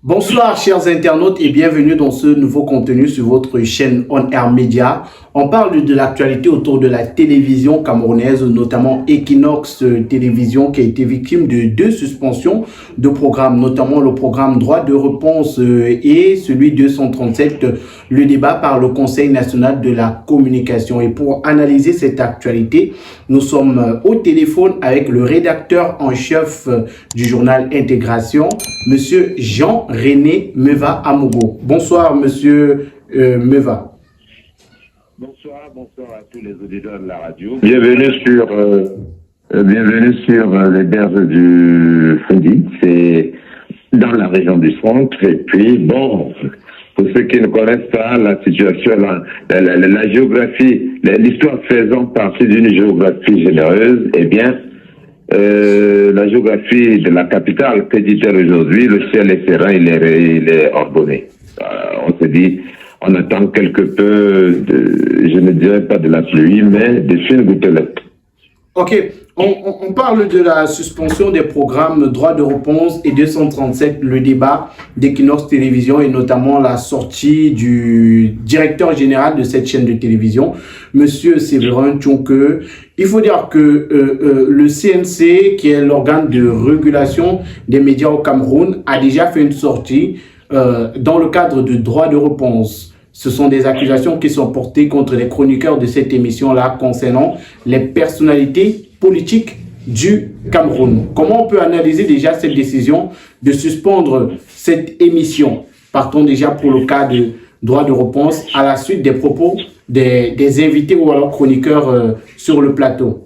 Bonsoir chers internautes et bienvenue dans ce nouveau contenu sur votre chaîne On Air Media. On parle de l'actualité autour de la télévision camerounaise, notamment Equinox Télévision qui a été victime de deux suspensions de programmes, notamment le programme Droit de réponse et celui 237, le débat par le Conseil national de la communication. Et pour analyser cette actualité, nous sommes au téléphone avec le rédacteur en chef du journal Intégration, Monsieur Jean-René Meva Amogo. Bonsoir, Monsieur Meva. Bonsoir à tous les auditeurs de la radio. Bienvenue sur les berges du Fidi, c'est dans la région du centre. Et puis, bon, pour ceux qui ne connaissent pas la situation, la géographie, l'histoire faisant partie d'une géographie généreuse, eh bien, la géographie de la capitale, que dit-elle aujourd'hui, le ciel est serein, il est ordonné. On se dit, on attend quelque peu, je ne dirais pas de la pluie, mais de fines gouttelettes. Ok, on parle de la suspension des programmes Droit de réponse et 237, le débat d'Equinox Télévision et notamment la sortie du directeur général de cette chaîne de télévision, Monsieur Séverin Tchonke. Il faut dire que le CNC, qui est l'organe de régulation des médias au Cameroun, a déjà fait une sortie dans le cadre de droit de réponse. Ce sont des accusations qui sont portées contre les chroniqueurs de cette émission-là concernant les personnalités politiques du Cameroun. Comment on peut analyser déjà cette décision de suspendre cette émission? Partons déjà pour le cas de droit de réponse à la suite des propos des invités ou alors chroniqueurs sur le plateau.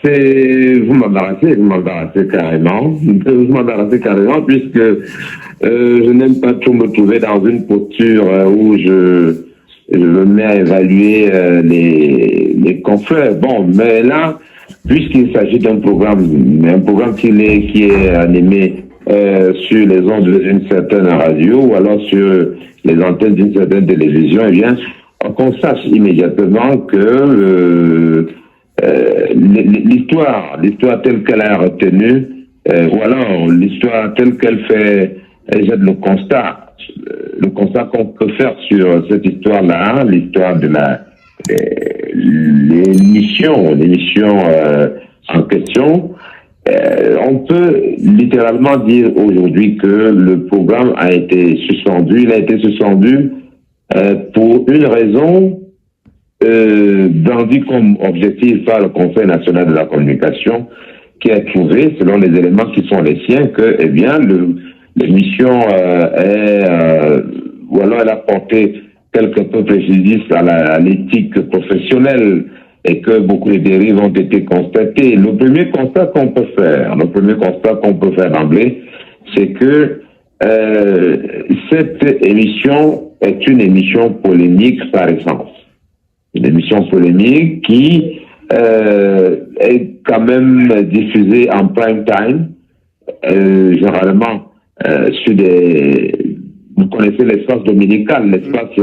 Vous m'embarrassez carrément. Vous m'embarrassez carrément puisque je n'aime pas trop me trouver dans une posture où je me mets à évaluer les confrères. Bon, mais là, puisqu'il s'agit d'un programme qui est animé sur les ondes d'une certaine radio ou alors sur les antennes d'une certaine télévision, eh bien, qu'on sache immédiatement que l'histoire telle qu'elle a retenue, ou alors l'histoire telle qu'elle fait, jette le constat qu'on peut faire sur cette histoire-là, l'histoire de l'émission en question, on peut littéralement dire aujourd'hui que le programme a été suspendu. Il a été suspendu pour une raison brandie comme objectif par le Conseil national de la communication, qui a trouvé, selon les éléments qui sont les siens, que, eh bien, l'émission ou alors elle a porté quelque peu préjudice à l'éthique professionnelle et que beaucoup de dérives ont été constatées. Le premier constat qu'on peut faire d'emblée, c'est que cette émission est une émission polémique par essence. Une émission polémique qui est quand même diffusée en prime time, généralement sur vous connaissez l'espace dominical, l'espace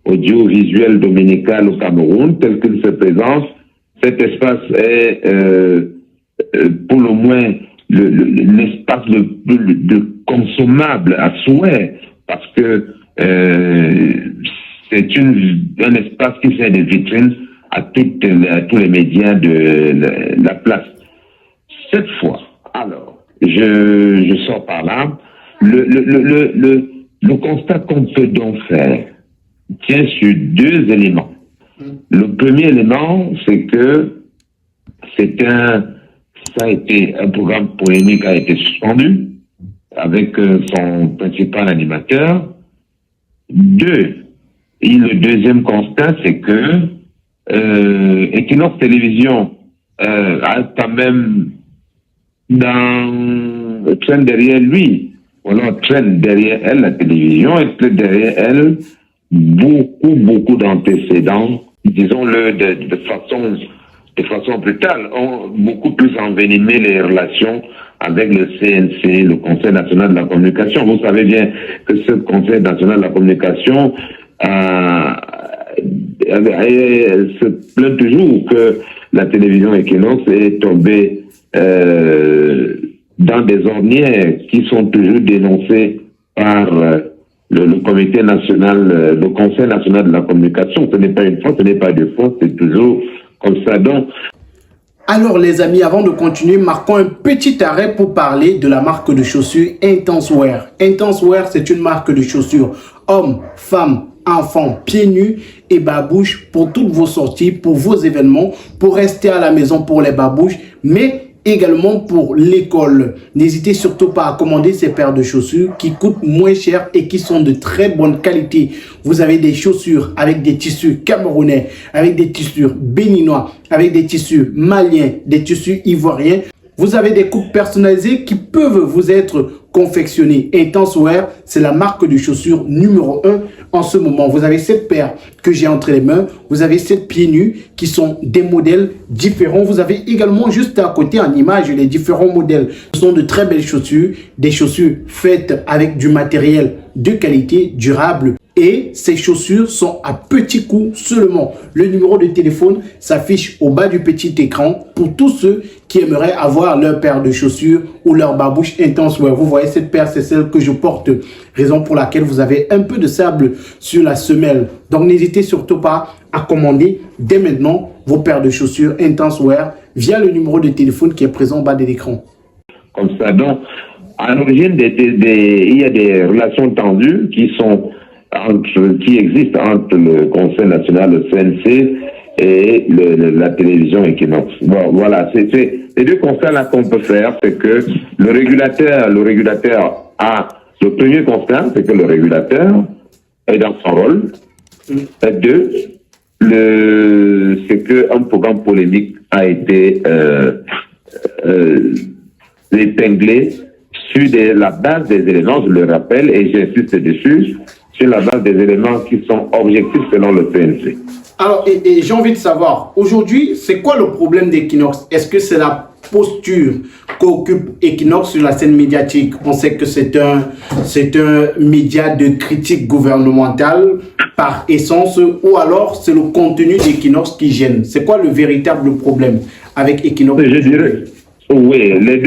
audiovisuel dominical au Cameroun, tel qu'il se présente. Cet espace est pour le moins l'espace le consommable à souhait, parce que c'est un espace qui fait des vitrines à tous les médias de la place. Cette fois, alors, je sors par là, le constat qu'on peut donc faire tient sur deux éléments. Le premier élément, c'est que un programme polémique a été suspendu avec son principal animateur. Le deuxième constat, c'est que Equinox Télévision a quand même traîne derrière lui, on traîne derrière elle la télévision, et traîne derrière elle beaucoup d'antécédents, disons-le de façon brutale, ont beaucoup plus envenimé les relations avec le CNC, le Conseil national de la communication. Vous savez bien que ce Conseil national de la communication se plaint toujours que la télévision Equinox est tombée dans des ornières qui sont toujours dénoncées par le comité national, le Conseil national de la communication. Ce n'est pas une fois, ce n'est pas deux fois, c'est toujours comme ça. Donc, alors les amis, avant de continuer, marquons un petit arrêt pour parler de la marque de chaussures Intenswear. Intenswear, c'est une marque de chaussures hommes, femmes, enfants, pieds nus et babouches pour toutes vos sorties, pour vos événements, pour rester à la maison pour les babouches, mais également pour l'école. N'hésitez surtout pas à commander ces paires de chaussures qui coûtent moins cher et qui sont de très bonne qualité. Vous avez des chaussures avec des tissus camerounais, avec des tissus béninois, avec des tissus maliens, des tissus ivoiriens. Vous avez des coupes personnalisées qui peuvent vous être confectionnées. Intenswear, c'est la marque de chaussures numéro 1 en ce moment. Vous avez cette paire que j'ai entre les mains. Vous avez cette pieds nus qui sont des modèles différents. Vous avez également juste à côté en image les différents modèles. Ce sont de très belles chaussures, des chaussures faites avec du matériel de qualité, durable. Et ces chaussures sont à petit coût seulement. Le numéro de téléphone s'affiche au bas du petit écran pour tous ceux qui aimeraient avoir leur paire de chaussures ou leur babouche Intenswear. Vous voyez, cette paire, c'est celle que je porte, raison pour laquelle vous avez un peu de sable sur la semelle. Donc, n'hésitez surtout pas à commander dès maintenant vos paires de chaussures Intenswear via le numéro de téléphone qui est présent au bas de l'écran. comme ça. Donc, à l'origine, il y a des relations tendues qui existent entre le Conseil national, le CNC, et la télévision Equinox. Bon, voilà, c'est les deux constats-là qu'on peut faire, c'est que le régulateur a, le premier constat, c'est que le régulateur est dans son rôle. Et deux, c'est qu'un programme polémique a été épinglé sur la base des éléments, je le rappelle, et j'insiste dessus, sur la base des éléments qui sont objectifs selon le CNC. Alors, et j'ai envie de savoir, aujourd'hui, c'est quoi le problème d'Equinox? Est-ce que c'est la posture qu'occupe Equinox sur la scène médiatique? On sait que c'est un média de critique gouvernementale par essence, ou alors c'est le contenu d'Equinox qui gêne. C'est quoi le véritable problème avec Equinox? Je dirais, oui, les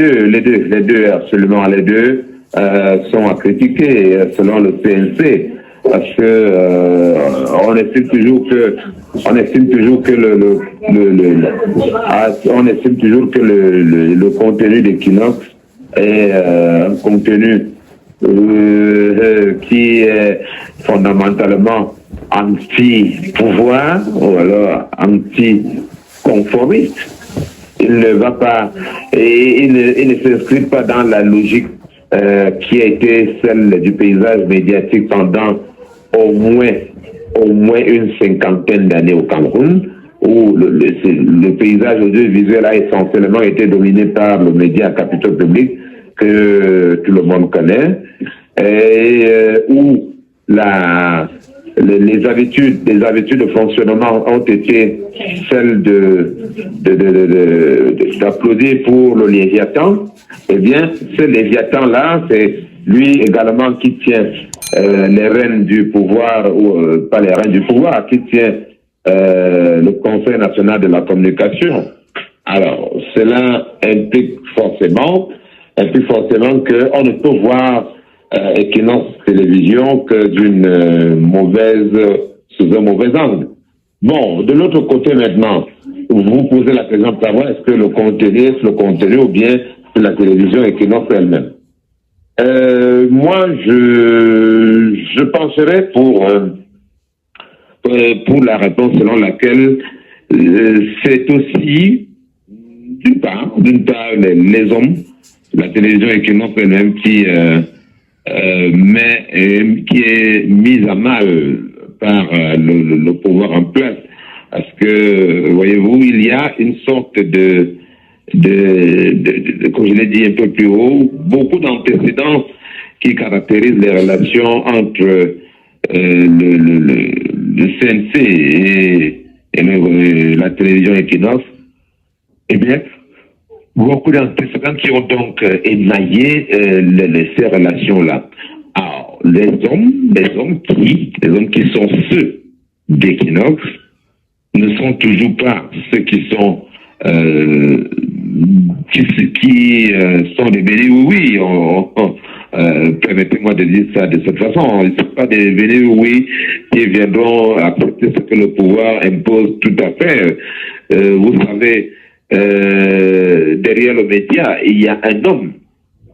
deux, absolument, les deux sont à critiquer selon le CNC. Parce que on estime toujours que le contenu d'Equinox est un contenu qui est fondamentalement anti-pouvoir ou alors anti-conformiste. Il ne va pas et il ne s'inscrit pas dans la logique qui a été celle du paysage médiatique pendant au moins une cinquantaine d'années au Cameroun, où le paysage audiovisuel a essentiellement été dominé par le média capital public que tout le monde connaît, et où les habitudes de fonctionnement ont été celles d'applaudir pour le Léviathan. Eh bien, ce Léviathan-là, c'est lui également qui tient les rênes du pouvoir, ou pas les rênes du pouvoir, qui tient le Conseil national de la communication. Alors, cela implique forcément qu'on ne peut voir Equinox Télévision que sous un mauvais angle. Bon, de l'autre côté maintenant, vous posez la question de savoir est-ce que le contenu ou bien la télévision Equinox elle-même. Moi, je pencherais pour la réponse selon laquelle c'est aussi d'une part les hommes, la télévision Equinox elle-même qui est mise à mal par le pouvoir en place, parce que voyez-vous, il y a une sorte de comme je l'ai dit un peu plus haut, beaucoup d'antécédents qui caractérisent les relations entre le CNC et la télévision Equinox. Eh bien, beaucoup d'antécédents qui ont donc émaillé ces relations-là. Alors, les hommes qui sont ceux d'Equinox ne sont toujours pas ceux qui sont qui sont devenus, oui, permettez-moi de dire ça de cette façon, ils ne sont pas devenus, oui, qui viendront accepter ce que le pouvoir impose tout à fait. Vous savez, derrière le média, il y a un homme.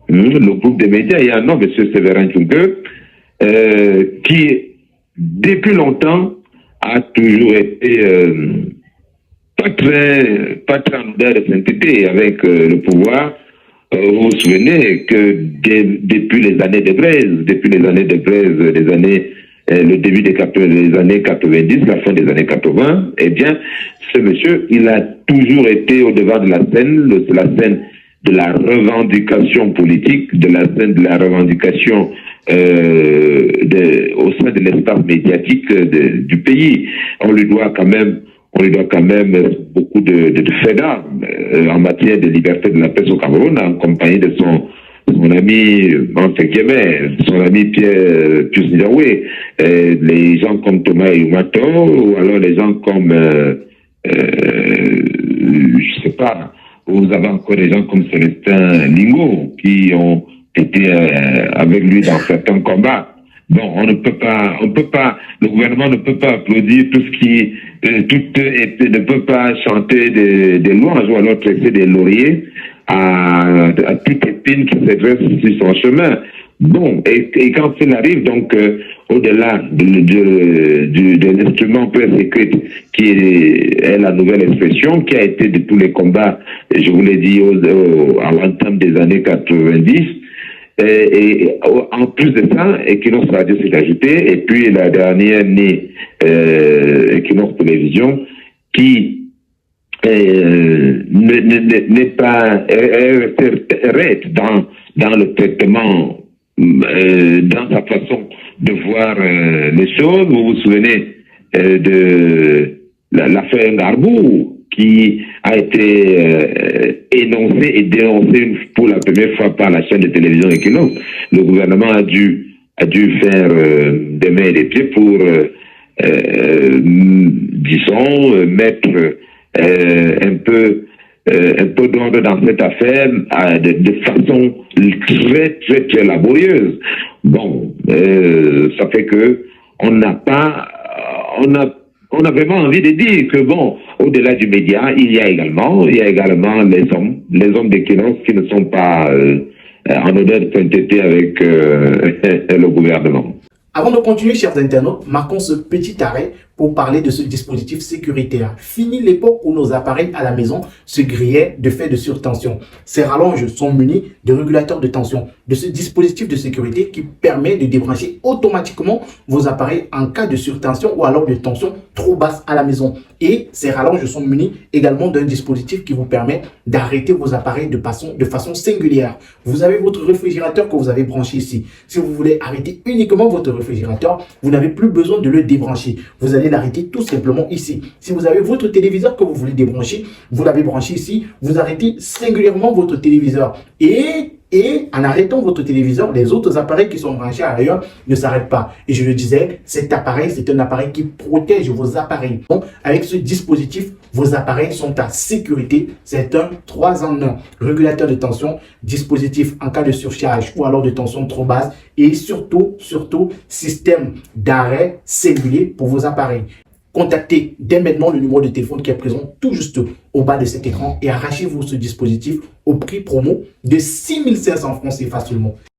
Le groupe des médias, il y a un homme, M. Séverin Tchouke, qui, depuis longtemps, a toujours été pas très en odeur de sainteté avec le pouvoir. Vous vous souvenez que depuis les années de Blaise, le début des années 90, la fin des années 80, eh bien, ce monsieur, il a toujours été au devant de la scène de la revendication politique, de la scène de la revendication au sein de l'espace médiatique du pays. On lui doit quand même beaucoup de faits d'armes en matière de liberté de la presse au Cameroun, en compagnie de son ami, entre guillemets, son ami Pierre Pius Ndiaoué, les gens comme Thomas Yumato, ou alors les gens comme, je sais pas, vous avez encore des gens comme Célestin Lingo, qui ont été avec lui dans certains combats. Bon, le gouvernement ne peut pas applaudir tout ce qui, ne peut pas chanter des louanges ou alors tresser des lauriers à toute épine qui se dresse sur son chemin. Bon, et quand cela arrive, donc, au-delà de l'instrument presse écrite, qui est la nouvelle expression, qui a été de tous les combats, je vous l'ai dit, à l'entame des années 90, et en plus de ça, Equinox Radio s'est ajouté, et puis la dernière née, Equinox Télévision, qui n'est pas raide dans le traitement, dans sa façon de voir les choses. Vous vous souvenez de l'affaire Ngarbou, qui a été énoncée et dénoncée pour la première fois par la chaîne de télévision Equinox. Le gouvernement a dû faire des mains et des pieds pour, disons, mettre un peu d'ordre dans cette affaire de façon très laborieuse. Bon, ça fait que on a vraiment envie de dire que bon, au-delà du média, il y a également les hommes d'Equinox qui ne sont pas en odeur de sainteté avec le gouvernement. Avant de continuer, chers internautes, marquons ce petit arrêt pour parler de ce dispositif sécuritaire. Fini l'époque où nos appareils à la maison se grillaient de fait de surtension. Ces rallonges sont munis de régulateurs de tension, de ce dispositif de sécurité qui permet de débrancher automatiquement vos appareils en cas de surtension ou alors de tension trop basse à la maison. Et ces rallonges sont munis également d'un dispositif qui vous permet d'arrêter vos appareils de façon singulière. Vous avez votre réfrigérateur que vous avez branché ici. Si vous voulez arrêter uniquement votre réfrigérateur, vous n'avez plus besoin de le débrancher. Vous allez l'arrêter tout simplement ici. Si vous avez votre téléviseur que vous voulez débrancher, vous l'avez branché ici, vous arrêtez singulièrement votre téléviseur. Et en arrêtant votre téléviseur, les autres appareils qui sont branchés ailleurs ne s'arrêtent pas. Et je le disais, cet appareil, c'est un appareil qui protège vos appareils. Donc, avec ce dispositif, vos appareils sont à sécurité. C'est un 3 en 1. Régulateur de tension, dispositif en cas de surcharge ou alors de tension trop basse. Et surtout, système d'arrêt singulier pour vos appareils. Contactez dès maintenant le numéro de téléphone qui est présent tout juste au bas de cet écran et arrachez-vous ce dispositif au prix promo de 6 500 francs CFA seulement.